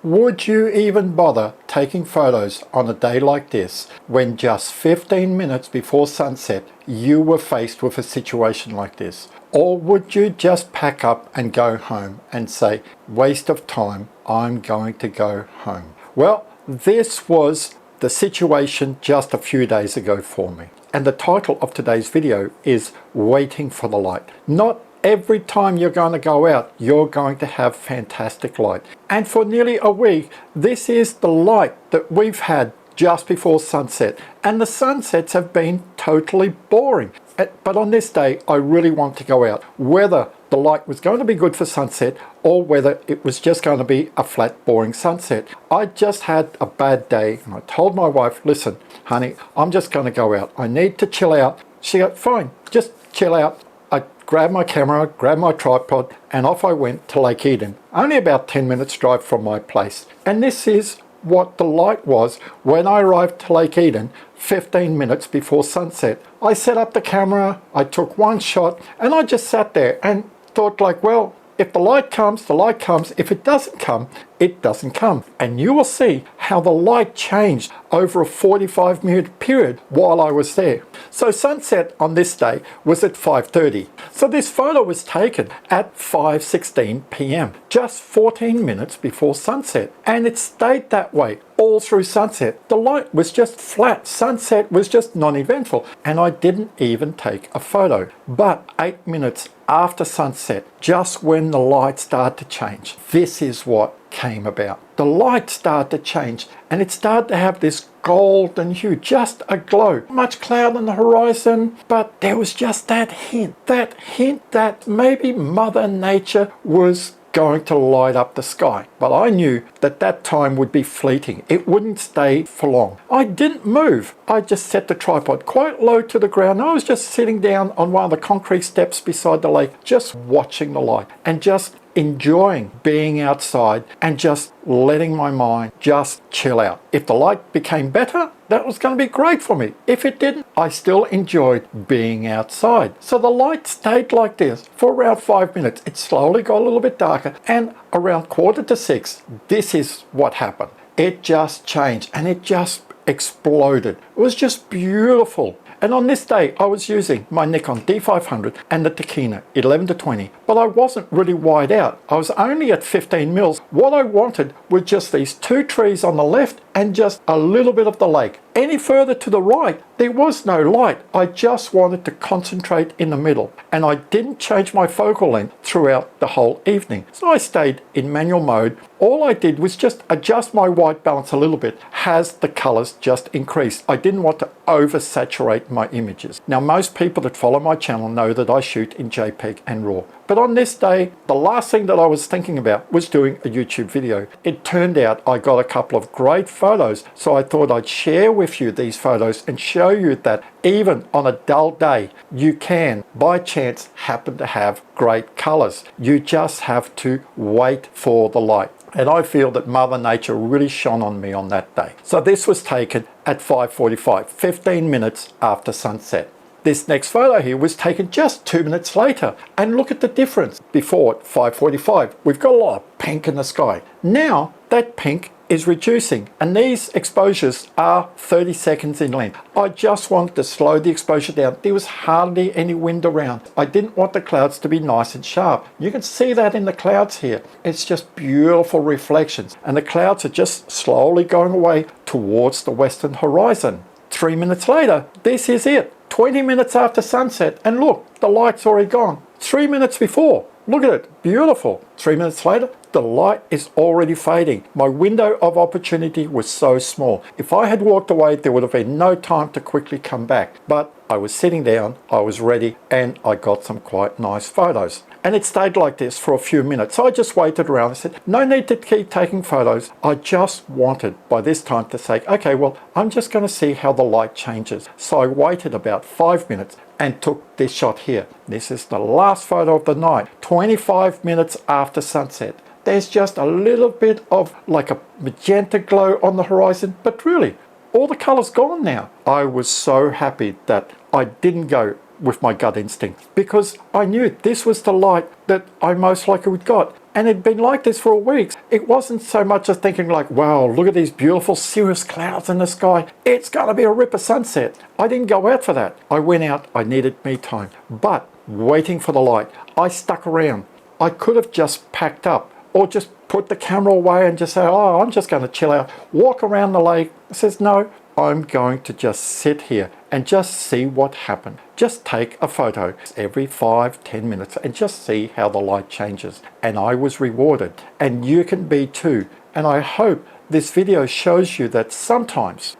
Would you even bother taking photos on a day like this when just 15 minutes before sunset you were faced with a situation like this? Or would you just pack up and go home and say, waste of time, I'm going to go home? Well, this was the situation just a few days ago for me. And the title of today's video is Waiting for the Light. Not every time you're going to go out, you're going to have fantastic light. And for nearly a week, this is the light that we've had just before sunset. And the sunsets have been totally boring. But on this day, I really want to go out, whether the light was going to be good for sunset or whether it was just going to be a flat, boring sunset. I just had a bad day and I told my wife, listen, honey, I'm just going to go out. I need to chill out. She said, fine, just chill out. I grabbed my camera, grabbed my tripod, and off I went to Lake Eden, only about 10 minutes drive from my place. And this is what the light was when I arrived to Lake Eden 15 minutes before sunset. I set up the camera, I took one shot, and I just sat there and thought like, well, if the light comes, the light comes. If it doesn't come, it doesn't come. And you will see how the light changed over a 45-minute period while I was there. So sunset on this day was at 5:30. So this photo was taken at 5:16 p.m., just 14 minutes before sunset. And it stayed that way all through sunset. The light was just flat. Sunset was just non-eventful. And I didn't even take a photo. But 8 minutes after sunset, just when the light started to change, this is what came about. The light started to change and it started to have this golden hue, just a glow. Much cloud on the horizon, but there was just that hint that maybe Mother Nature was going to light up the sky. But I knew that that time would be fleeting. It wouldn't stay for long. I didn't move. I just set the tripod quite low to the ground. I was just sitting down on one of the concrete steps beside the lake, just watching the light and just enjoying being outside and just letting my mind just chill out. If the light became better, that was going to be great for me. If it didn't, I still enjoyed being outside. So the light stayed like this for around 5 minutes. It slowly got a little bit darker, and around 5:45, this is what happened. It just changed and it just exploded. It was just beautiful. And on this day, I was using my Nikon D500 and the Takina 11-20, but I wasn't really wide out. I was only at 15 mils. What I wanted were just these two trees on the left and just a little bit of the lake. Any further to the right, there was no light. I just wanted to concentrate in the middle, and I didn't change my focal length throughout the whole evening. So I stayed in manual mode. All I did was just adjust my white balance a little bit as the colors just increased. I didn't want to oversaturate my images. Now, most people that follow my channel know that I shoot in JPEG and RAW. But on this day, the last thing that I was thinking about was doing a YouTube video. It turned out I got a couple of great photos, so I thought I'd share with you these photos and show you that even on a dull day, you can, by chance, happen to have great colors. You just have to wait for the light. And I feel that Mother Nature really shone on me on that day. So this was taken at 5:45, 15 minutes after sunset. This next photo here was taken just 2 minutes later. And look at the difference. Before, at 5:45, we've got a lot of pink in the sky. Now, that pink is reducing, and these exposures are 30 seconds in length. I just wanted to slow the exposure down. There was hardly any wind around. I didn't want the clouds to be nice and sharp. You can see that in the clouds here. It's just beautiful reflections, and the clouds are just slowly going away towards the western horizon. 3 minutes later, this is it. 20 minutes after sunset, and look, the light's already gone. 3 minutes before, look at it, beautiful. 3 minutes later, the light is already fading. My window of opportunity was so small. If I had walked away, there would have been no time to quickly come back. But I was sitting down, I was ready, and I got some quite nice photos. And it stayed like this for a few minutes. So I just waited around. I said, no need to keep taking photos. I just wanted by this time to say, okay, well, I'm just going to see how the light changes. So I waited about 5 minutes and took this shot here. This is the last photo of the night, 25 minutes after sunset. There's just a little bit of like a magenta glow on the horizon, but really, all the color's gone now. I was so happy that I didn't go with my gut instinct, because I knew this was the light that I most likely would got. And it'd been like this for weeks. It wasn't so much as thinking like, wow, look at these beautiful cirrus clouds in the sky. It's going to be a ripper sunset. I didn't go out for that. I went out. I needed me time. But waiting for the light, I stuck around. I could have just packed up or just put the camera away and just say, oh, I'm just going to chill out, walk around the lake. It says, no, I'm going to just sit here and just see what happened. Just take a photo every 5-10 minutes and just see how the light changes. And I was rewarded, and you can be too. And I hope this video shows you that sometimes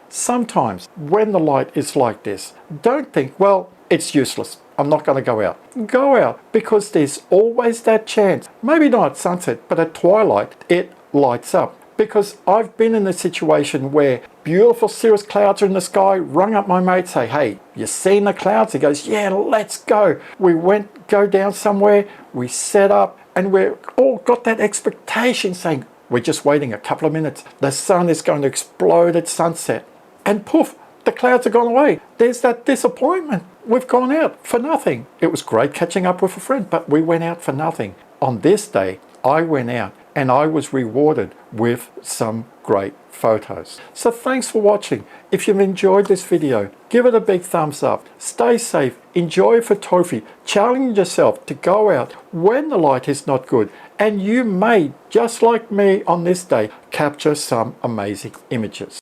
when the light is like this, don't think, well, it's useless, I'm not going to go out. Go out, because there's always that chance. Maybe not at sunset, but at twilight, it lights up. Because I've been in a situation where beautiful cirrus clouds are in the sky, rung up my mate, say, hey, you seen the clouds? He goes, yeah, let's go. We go down somewhere, we set up, and we're all got that expectation saying, we're just waiting a couple of minutes. The sun is going to explode at sunset. And poof, the clouds are gone away. There's that disappointment. We've gone out for nothing. It was great catching up with a friend, but we went out for nothing. On this day, I went out and I was rewarded with some great photos. So thanks for watching. If you've enjoyed this video, give it a big thumbs up. Stay safe, enjoy photography, challenge yourself to go out when the light is not good, and you may, just like me on this day, capture some amazing images.